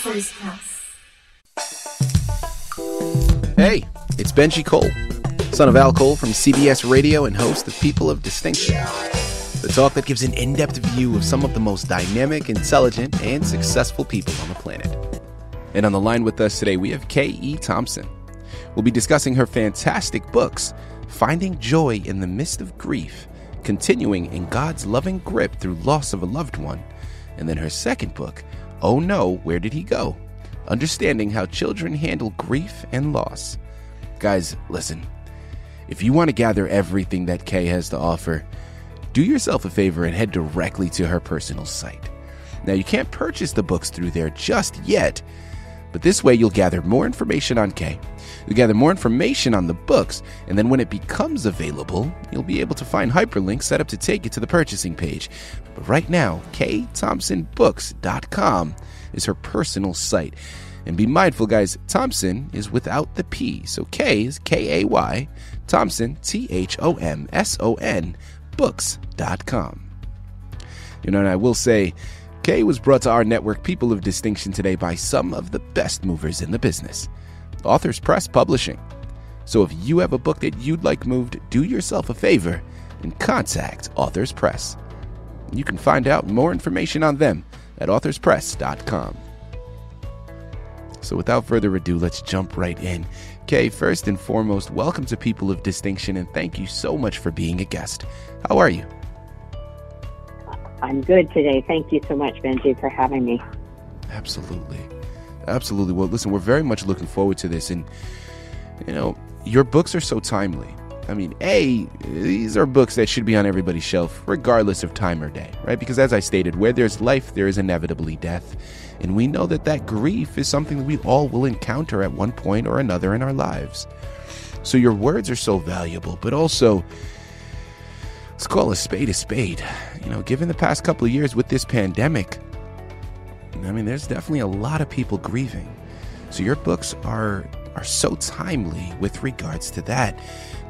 Authors Press. Hey, it's Benji Cole, son of Al Cole from CBS Radio and host of People of Distinction, the talk that gives an in-depth view of some of the most dynamic, intelligent, and successful people on the planet. And on the line with us today, we have Kay Thomson. We'll be discussing her fantastic books, Finding Joy in the Midst of Grief, Continuing in God's Loving Grip Through Loss of a Loved One, and then her second book, Oh No, Where Did He Go? Understanding How Children Handle Grief and Loss. Guys, listen, if you want to gather everything that Kay has to offer, do yourself a favor and head directly to her personal site. Now, you can't purchase the books through there just yet, but this way you'll gather more information on Kay. You'll gather more information on the books, and then when it becomes available, you'll be able to find hyperlinks set up to take you to the purchasing page. But right now, KayThomsonBooks.com is her personal site. And be mindful, guys, Thomson is without the P. So Kay is K-A-Y, Thomson, T-H-O-M-S-O-N, books.com. You know, and I will say, Kay was brought to our network, People of Distinction, today by some of the best movers in the business. Authors Press Publishing. So if you have a book that you'd like moved, do yourself a favor and contact Authors Press. You can find out more information on them at authorspress.com. So without further ado, let's jump right in. Kay, first and foremost, welcome to People of Distinction, and thank you so much for being a guest. How are you? I'm good today. Thank you so much, Benji, for having me. Absolutely. Absolutely. Well, listen, we're very much looking forward to this. And, you know, your books are so timely. I mean, these are books that should be on everybody's shelf, regardless of time or day, right? Because as I stated, where there's life, there is inevitably death. And we know that that grief is something that we all will encounter at one point or another in our lives. So your words are so valuable, but also, let's call a spade a spade. You know, given the past couple of years with this pandemic, I mean, there's definitely a lot of people grieving. So your books are so timely with regards to that.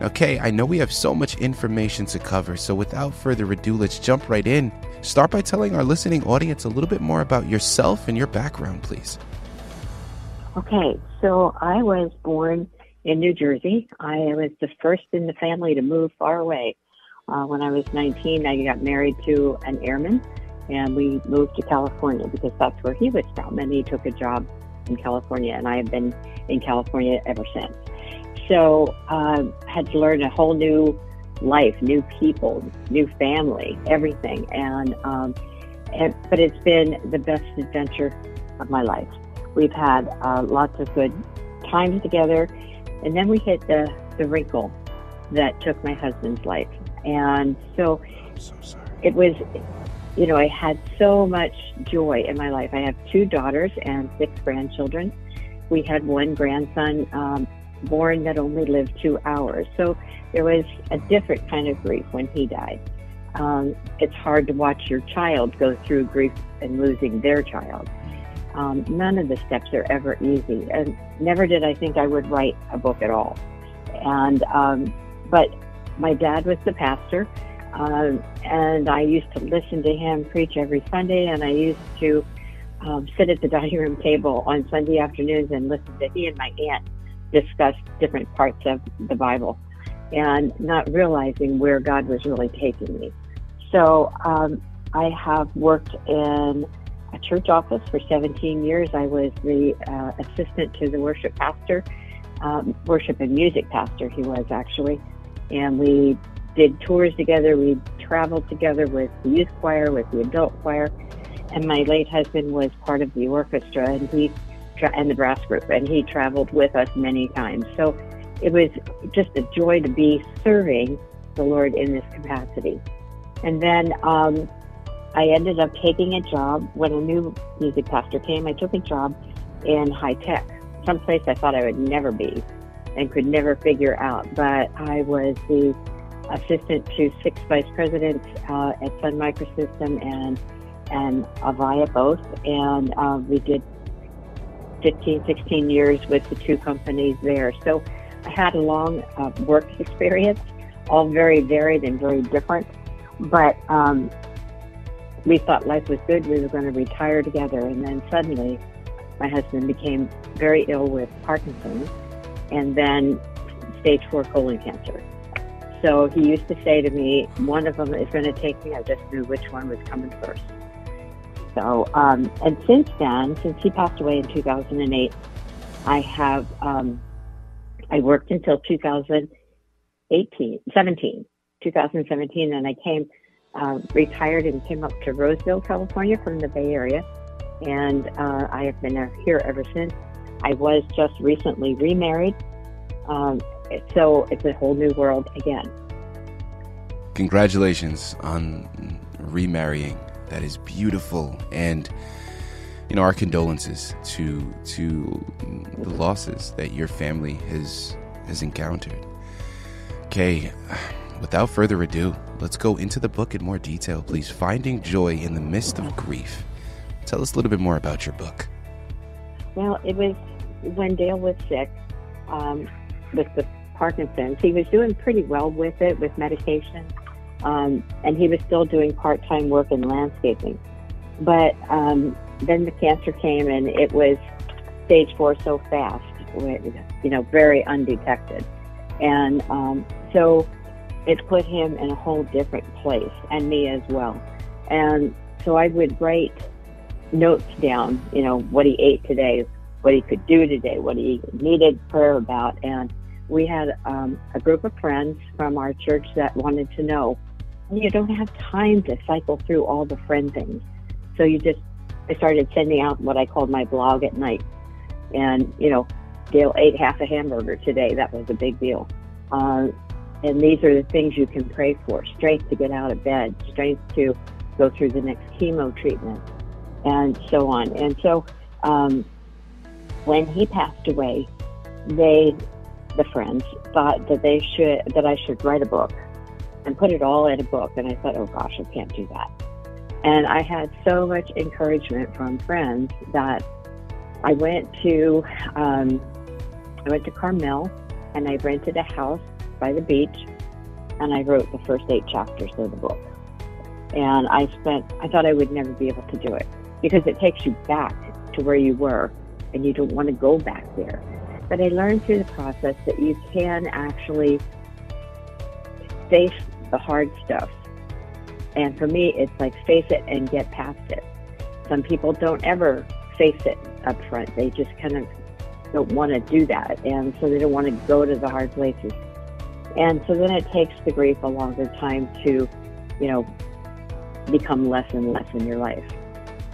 Now, Kay, I know we have so much information to cover, so without further ado, let's jump right in. Start by telling our listening audience a little bit more about yourself and your background, please. Okay, so I was born in New Jersey. I was the first in the family to move far away. When I was 19, I got married to an airman, and we moved to California because that's where he was from, and he took a job in California, and I have been in California ever since. So had to learn a whole new life, new people, new family, everything, but it's been the best adventure of my life. We've had lots of good times together, and then we hit the wrinkle that took my husband's life, and so I'm so sorry. It was. You know, I had so much joy in my life. I have 2 daughters and 6 grandchildren. We had one grandson born that only lived 2 hours. So there was a different kind of grief when he died. It's hard to watch your child go through grief and losing their child. None of the steps are ever easy. And never did I think I would write a book at all. And but my dad was the pastor. And I used to listen to him preach every Sunday, and I used to sit at the dining room table on Sunday afternoons and listen to he and my aunt discuss different parts of the Bible, and not realizing where God was really taking me. So I have worked in a church office for 17 years. I was the assistant to the worship pastor, worship and music pastor he was actually, and we did tours together. We traveled together with the youth choir, with the adult choir, and my late husband was part of the orchestra and the brass group, and he traveled with us many times. So it was just a joy to be serving the Lord in this capacity. And then I ended up taking a job when a new music pastor came. I took a job in high tech, someplace I thought I would never be and could never figure out, but I was the assistant to 6 vice presidents at Sun Microsystem and Avaya both, and we did 15, 16 years with the 2 companies there. So I had a long work experience, all very varied and very different, but we thought life was good. We were going to retire together, and then suddenly my husband became very ill with Parkinson's and then stage 4 colon cancer. So he used to say to me, one of them is going to take me. I just knew which one was coming first. So, and since then, since he passed away in 2008, I have, I worked until 2017, and I came, retired and came up to Roseville, California from the Bay Area. And I have been here ever since. I was just recently remarried. So it's a whole new world again. Congratulations on remarrying. That is beautiful. And, our condolences to the losses that your family has encountered. Kay, without further ado, let's go into the book in more detail, please. Finding Joy in the Midst of Grief. Tell us a little bit more about your book. Well, it was when Dale was sick with the Parkinson's. He was doing pretty well with it, with medication, and he was still doing part-time work in landscaping. But then the cancer came, and it was stage 4 so fast, very undetected. And so it put him in a whole different place, and me as well. And so I would write notes down, what he ate today, what he could do today, what he needed prayer about. And we had a group of friends from our church that wanted to know, you don't have time to cycle through all the friend things. So I started sending out what I called my blog at night. And, Dale ate half a hamburger today. That was a big deal. And these are the things you can pray for: strength to get out of bed, strength to go through the next chemo treatment, and so on. And so when he passed away, the friends thought that I should write a book and put it all in a book. And I thought, oh gosh, I can't do that. And I had so much encouragement from friends that I went to Carmel, and I rented a house by the beach, and I wrote the first 8 chapters of the book. And I thought I would never be able to do it, because it takes you back to where you were, and you don't want to go back there. But I learned through the process that you can actually face the hard stuff. And for me, it's like face it and get past it. Some people don't ever face it up front. They just kind of don't want to do that. And so they don't want to go to the hard places. And so then it takes the grief a longer time to, become less and less in your life.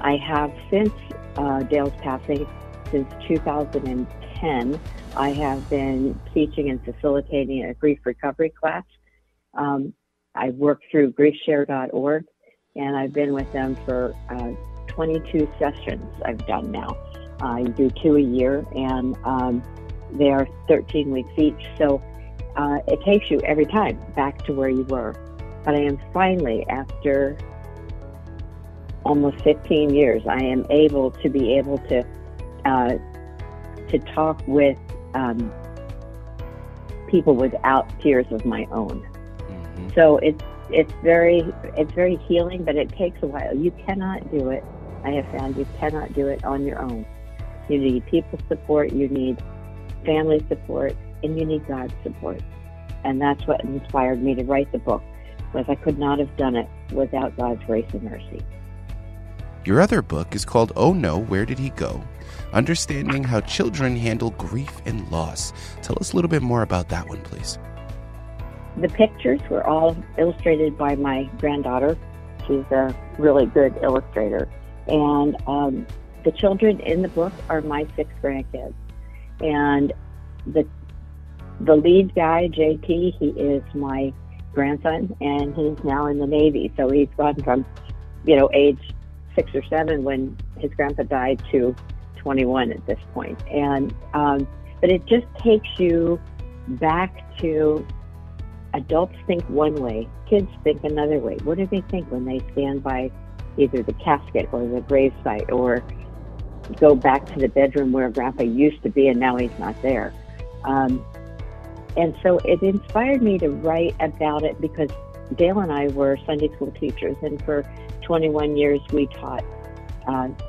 I have, since Dale's passing, since 2010, I have been teaching and facilitating a grief recovery class. I work through griefshare.org, and I've been with them for 22 sessions I've done now. I do 2 a year, and they are 13 weeks each. So it takes you every time back to where you were. But I am finally, after almost 15 years, I am able to talk with people without tears of my own. Mm-hmm. So it's very healing, but it takes a while. You cannot do it. I have found you cannot do it on your own. You need people's support, you need family support, and you need God's support. And that's what inspired me to write the book, was I could not have done it without God's grace and mercy. Your other book is called Oh No, Where Did He Go? Understanding How Children Handle Grief and Loss. Tell us a little bit more about that one, please. The pictures were all illustrated by my granddaughter. She's a really good illustrator. And the children in the book are my 6 grandkids. And the lead guy, JT, he is my grandson, and he's now in the Navy. So he's gone from, age 6 or 7 when his grandpa died to 21 at this point. And but it just takes you back to adults think one way, kids think another way. What do they think when they stand by either the casket or the gravesite, or go back to the bedroom where grandpa used to be and now he's not there? And so it inspired me to write about it because Dale and I were Sunday school teachers, and for 21 years we taught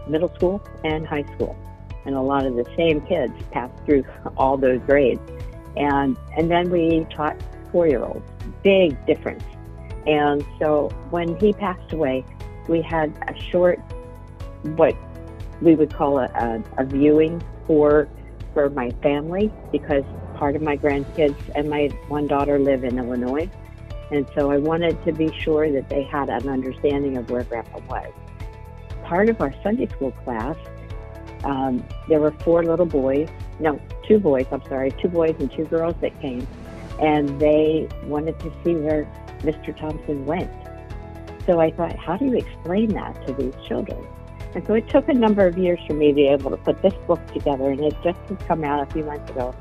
middle school and high school. and a lot of the same kids passed through all those grades. And then we taught 4-year-olds. Big difference. And so when he passed away, we had a short, what we would call a viewing for my family, because part of my grandkids and my one daughter live in Illinois. And so I wanted to be sure that they had an understanding of where Grandpa was. Part of our Sunday school class, there were 2 boys and 2 girls that came, and they wanted to see where Mr. Thomson went. So I thought, how do you explain that to these children? And so it took a number of years for me to be able to put this book together, and it just has come out a few months ago.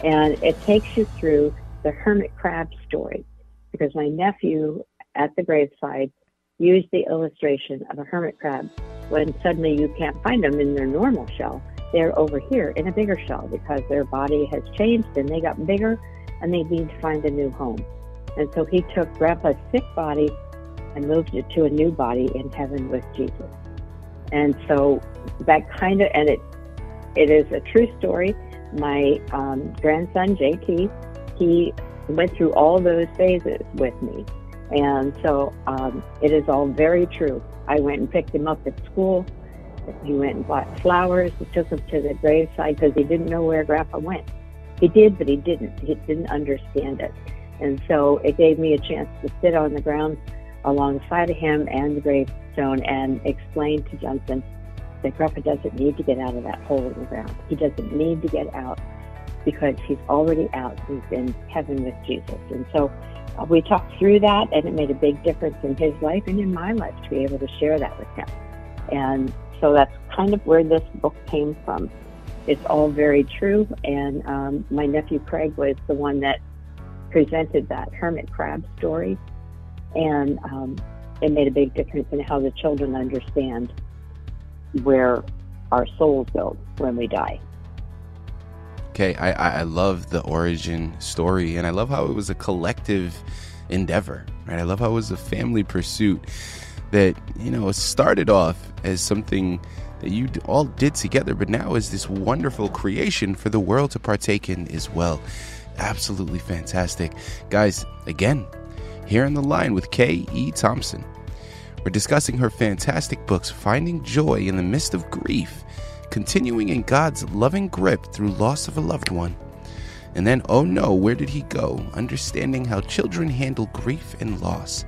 And it takes you through the hermit crab story, because my nephew at the graveside used the illustration of a hermit crab. When suddenly you can't find them in their normal shell, they're over here in a bigger shell because their body has changed and they got bigger and they need to find a new home. And so he took Grandpa's sick body and moved it to a new body in heaven with Jesus. And so that kind of, and it is a true story. My grandson, JT, he went through all those phases with me. And so it is all very true. I went and picked him up at school. He went and bought flowers. He took him to the graveside because he didn't know where Grandpa went. He did, but he didn't. He didn't understand it. And so it gave me a chance to sit on the ground alongside of him and the gravestone and explain to Johnson that Grandpa doesn't need to get out of that hole in the ground. He doesn't need to get out because he's already out. He's in heaven with Jesus. And so we talked through that, and it made a big difference in his life and in my life to be able to share that with him. And so that's kind of where this book came from. It's all very true, and my nephew Craig was the one that presented that hermit crab story, and it made a big difference in how the children understand where our souls go when we die. Okay, I love the origin story, and I love how it was a collective endeavor, right? I love how it was a family pursuit that, it started off as something that you all did together, but now is this wonderful creation for the world to partake in as well. Absolutely fantastic. Guys, again, here on the line with Kay Thomson. We're discussing her fantastic books, Finding Joy in the Midst of Grief, Continuing in God's Loving Grip Through Loss of a Loved One, and then, Oh No, Where Did He Go? Understanding How Children Handle Grief and Loss.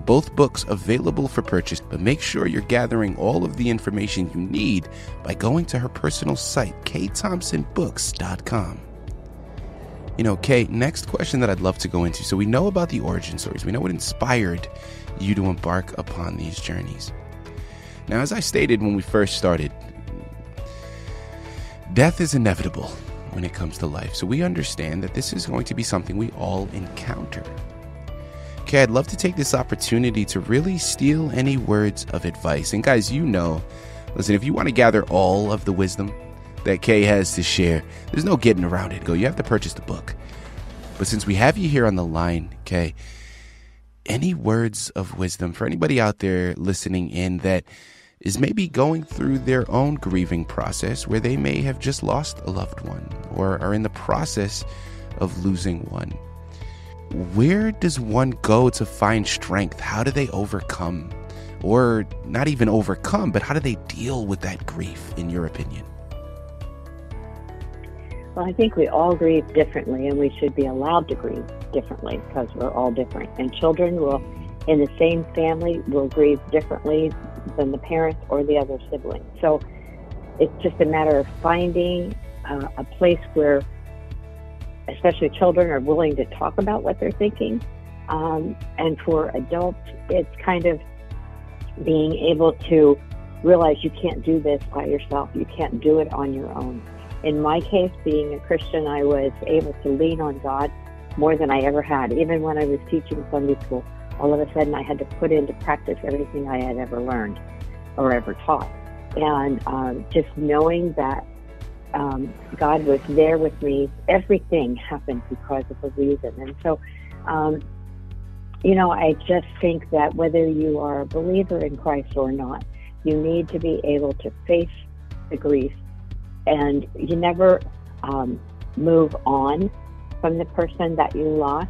Both books available for purchase, but make sure you're gathering all of the information you need by going to her personal site, kaythomsonbooks.com. Kay, next question that I'd love to go into. So we know about the origin stories. We know what inspired you to embark upon these journeys. Now, as I stated when we first started, death is inevitable when it comes to life. So we understand that this is going to be something we all encounter. Okay, I'd love to take this opportunity to really steal any words of advice. And guys, listen, if you want to gather all of the wisdom that Kay has to share, there's no getting around it. You have to purchase the book. But since we have you here on the line, Kay, any words of wisdom for anybody out there listening in that is maybe going through their own grieving process where they may have just lost a loved one or are in the process of losing one? Where does one go to find strength? How do they overcome, or not even overcome, but how do they deal with that grief, in your opinion? Well, I think we all grieve differently, and we should be allowed to grieve differently because we're all different. And children in the same family will grieve differently than the parents or the other siblings. So it's just a matter of finding a place where especially children are willing to talk about what they're thinking. And for adults, it's kind of being able to realize you can't do this by yourself. You can't do it on your own. In my case, being a Christian, I was able to lean on God more than I ever had. Even when I was teaching Sunday school, all of a sudden I had to put into practice everything I had ever learned or ever taught. And just knowing that God was there with me, everything happened because of a reason. And so, I just think that whether you are a believer in Christ or not, you need to be able to face the grief and you never move on from the person that you lost,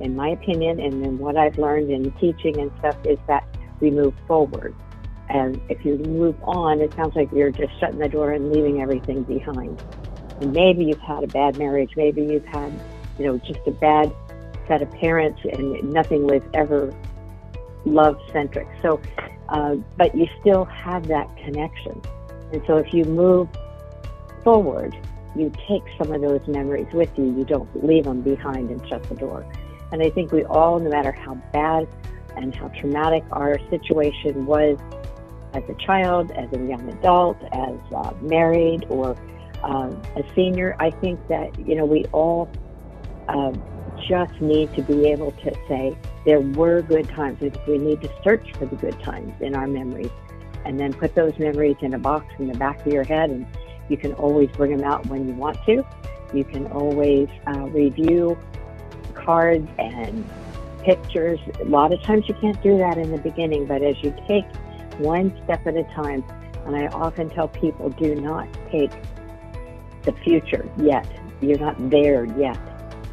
in my opinion, and then what I've learned in teaching and stuff is that we move forward. And if you move on, it sounds like you're just shutting the door and leaving everything behind. And maybe you've had a bad marriage, maybe you've had, just a bad set of parents, and nothing was ever love-centric. So, but you still have that connection. And so if you move forward, you take some of those memories with you. You don't leave them behind and shut the door. And I think we all, no matter how bad and how traumatic our situation was as a child, as a young adult, as married, or a senior, I think that, we all just need to be able to say there were good times. We need to search for the good times in our memories and then put those memories in a box in the back of your head, and you can always bring them out when you want to. You can always review cards and pictures. A lot of times you can't do that in the beginning, but as you take one step at a time, and I often tell people, do not take the future yet. You're not there yet.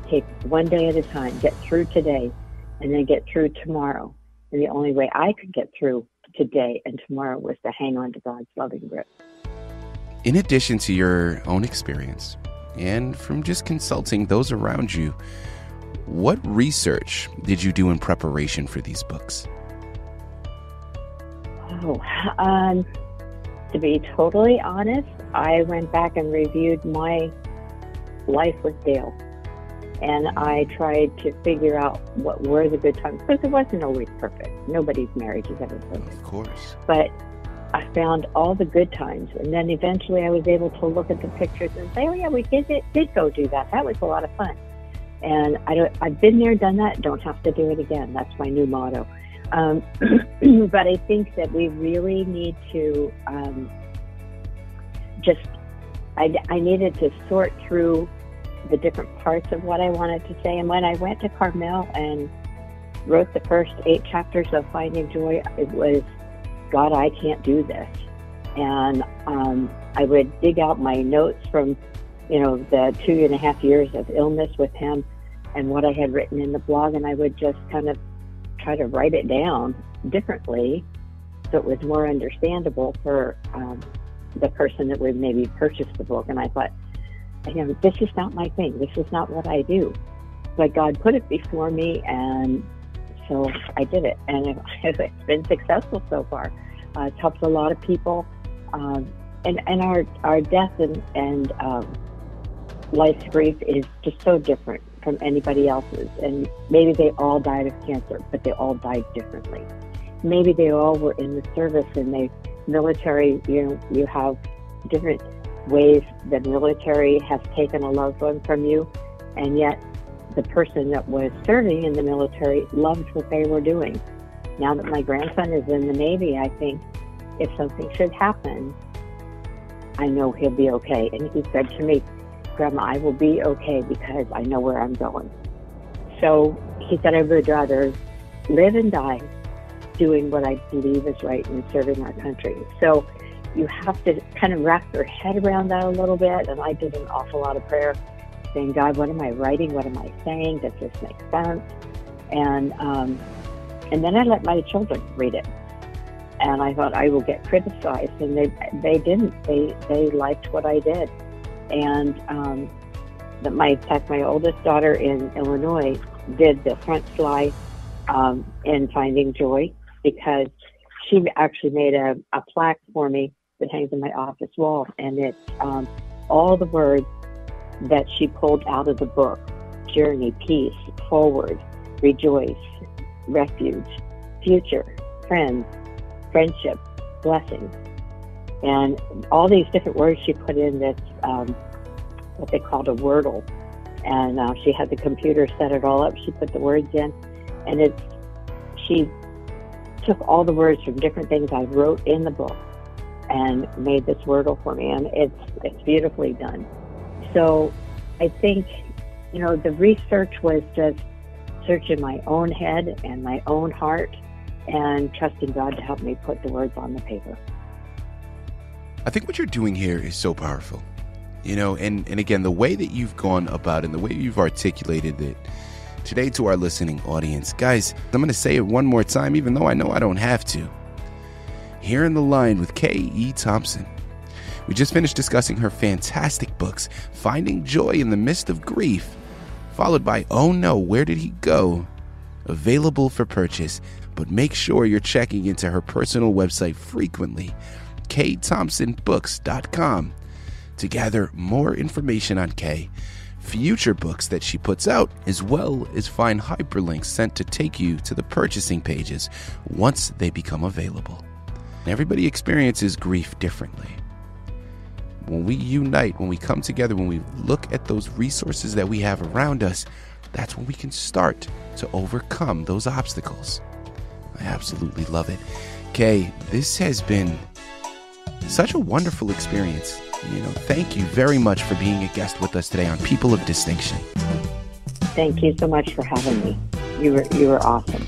Take one day at a time, get through today, and then get through tomorrow. And the only way I could get through today and tomorrow was to hang on to God's loving grip. In addition to your own experience, and from just consulting those around you, what research did you do in preparation for these books? To be totally honest, I went back and reviewed my life with Dale. And I tried to figure out what were the good times, because it wasn't always perfect. Nobody's marriage is ever perfect. Of course. But I found all the good times. And then eventually I was able to look at the pictures and say, oh yeah, we did go do that. That was a lot of fun. And I've been there, done that, don't have to do it again. That's my new motto. But I think that we really need to I needed to sort through the different parts of what I wanted to say. And when I went to Carmel and wrote the first 8 chapters of Finding Joy, it was, God, I can't do this. And I would dig out my notes from, the 2.5 years of illness with him and what I had written in the blog, and I would just kind of try to write it down differently so it was more understandable for the person that would maybe purchase the book. And I thought, this is not my thing. This is not what I do. But God put it before me, and so I did it. And it's been successful so far. It's helped a lot of people. And our death and life's grief is just so different from anybody else's. And maybe they all died of cancer, but they all died differently. Maybe they all were in the service, and military, you have different ways the military has taken a loved one from you, and yet the person that was serving in the military loved what they were doing. Now that my grandson is in the Navy, I think if something should happen, I know he'll be okay. And he said to me, Grandma, I will be okay because I know where I'm going. So he said, I would rather live and die doing what I believe is right and serving our country. So you have to kind of wrap your head around that a little bit. And I did an awful lot of prayer saying, God, what am I writing? What am I saying? Does this make sense? And then I let my children read it. And I thought I will get criticized. And they didn't. They liked what I did. And in fact, my oldest daughter in Illinois did the front slide in Finding Joy, because she actually made a plaque for me that hangs in my office wall. And it's all the words that she pulled out of the book: journey, peace, forward, rejoice, refuge, future, friends, friendship, blessings. And all these different words she put in this, what they called a wordle. And she had the computer set it all up. She put the words in, and she took all the words from different things I wrote in the book and made this wordle for me. And it's beautifully done. So I think, the research was just searching my own head and my own heart and trusting God to help me put the words on the paper. I think what you're doing here is so powerful, and again, the way that you've gone about it and the way you've articulated it today to our listening audience. Guys, I'm going to say it one more time, even though I know I don't have to. Here in the line with Kay Thomson. We just finished discussing her fantastic books, Finding Joy in the Midst of Grief, followed by Oh No, Where Did He Go? Available for purchase, but make sure you're checking into her personal website frequently, kaythomsonbooks.com, to gather more information on Kay, future books that she puts out, as well as find hyperlinks sent to take you to the purchasing pages once they become available. Everybody experiences grief differently. When we unite, when we come together, when we look at those resources that we have around us, that's when we can start to overcome those obstacles. I absolutely love it. Kay, this has been such a wonderful experience. Thank you very much for being a guest with us today on People of Distinction. Thank you so much for having me. You were awesome.